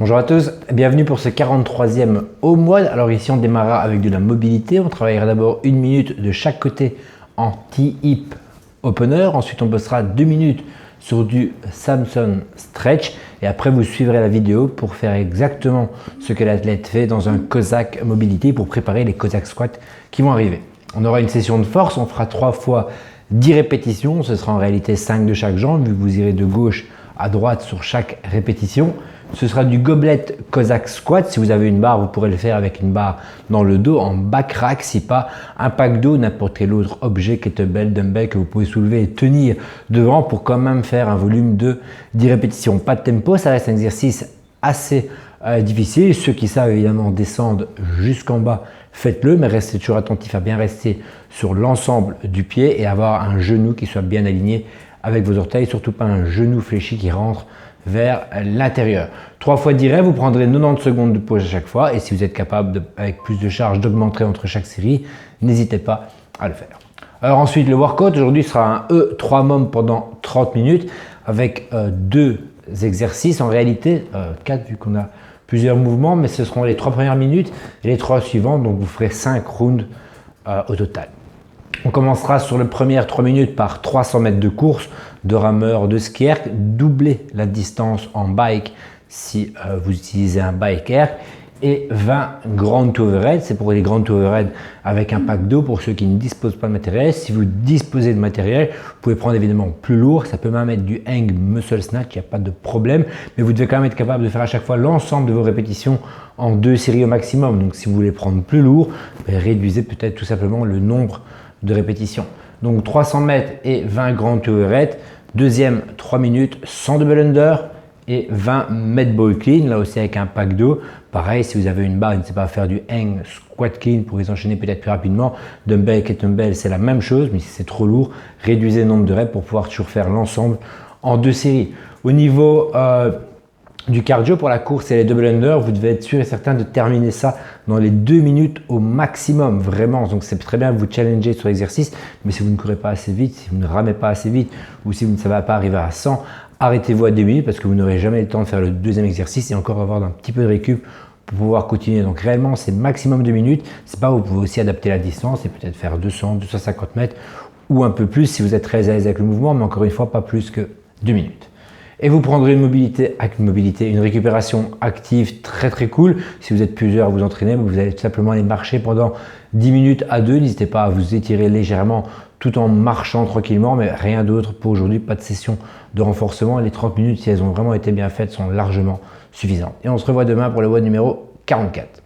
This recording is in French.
Bonjour à tous, bienvenue pour ce 43e HomeWOD. Alors ici on démarrera avec de la mobilité, on travaillera d'abord 1 minute de chaque côté en T-hip opener, ensuite on bossera 2 minutes sur du Samson stretch et après vous suivrez la vidéo pour faire exactement ce que l'athlète fait dans un Cossack mobilité pour préparer les Cossack squats qui vont arriver. On aura une session de force, on fera 3 fois 10 répétitions, ce sera en réalité 5 de chaque jambe vu que vous irez de gauche à droite sur chaque répétition. Ce sera du goblet Cossack squat. Si vous avez une barre, vous pourrez le faire avec une barre dans le dos en back rack, si pas un pack dos, n'importe quel autre objet, kettlebell, dumbbell que vous pouvez soulever et tenir devant pour quand même faire un volume de 10 répétitions. Pas de tempo, ça reste un exercice assez difficile. Ceux qui savent évidemment descendre jusqu'en bas, faites-le, mais restez toujours attentif à bien rester sur l'ensemble du pied et avoir un genou qui soit bien aligné avec vos orteils, surtout pas un genou fléchi qui rentre vers l'intérieur. 3 fois 10 reps, vous prendrez 90 secondes de pause à chaque fois et si vous êtes capable, avec plus de charge, d'augmenter entre chaque série, n'hésitez pas à le faire. Alors ensuite, le workout aujourd'hui sera un E3 mom pendant 30 minutes avec 2 exercices, en réalité 4 vu qu'on a plusieurs mouvements, mais ce seront les 3 premières minutes et les 3 suivantes, donc vous ferez 5 rounds au total. On commencera sur les premières 3 minutes par 300 mètres de course, de rameur, de ski erg. Doublez la distance en bike si vous utilisez un bike erg. Et 20 ground to overhead, c'est pour les ground to overhead avec un pack d'eau pour ceux qui ne disposent pas de matériel. Si vous disposez de matériel, vous pouvez prendre évidemment plus lourd. Ça peut même être du hang muscle snatch, il n'y a pas de problème. Mais vous devez quand même être capable de faire à chaque fois l'ensemble de vos répétitions en 2 séries au maximum. Donc si vous voulez prendre plus lourd, réduisez peut-être tout simplement le nombre de répétitions. Donc 300 mètres et 20 ground to overhead. Deuxième 3 minutes sans double under et 20 med ball clean, là aussi avec un pack d'eau. Pareil, si vous avez une barre, n'hésitez pas à faire du hang squat clean pour les enchaîner peut-être plus rapidement. Dumbbell, kettlebell, c'est la même chose, mais si c'est trop lourd, réduisez le nombre de reps pour pouvoir toujours faire l'ensemble en 2 séries. Au niveau du cardio pour la course et les double under, vous devez être sûr et certain de terminer ça dans les 2 minutes au maximum, vraiment. Donc c'est très bien de vous challenger sur l'exercice, mais si vous ne courez pas assez vite, si vous ne ramez pas assez vite ou si vous ne savez pas arriver à 100, arrêtez-vous à 2 minutes parce que vous n'aurez jamais le temps de faire le deuxième exercice et encore avoir un petit peu de récup pour pouvoir continuer. Donc réellement, c'est maximum 2 minutes. C'est pas, vous pouvez aussi adapter la distance et peut-être faire 200, 250 mètres ou un peu plus si vous êtes très à l'aise avec le mouvement, mais encore une fois, pas plus que 2 minutes. Et vous prendrez une mobilité, une récupération active très cool. Si vous êtes plusieurs à vous entraîner, vous allez tout simplement aller marcher pendant 10 minutes à 2. N'hésitez pas à vous étirer légèrement tout en marchant tranquillement, mais rien d'autre pour aujourd'hui. Pas de session de renforcement. Les 30 minutes, si elles ont vraiment été bien faites, sont largement suffisantes. Et on se revoit demain pour le WOD numéro 44.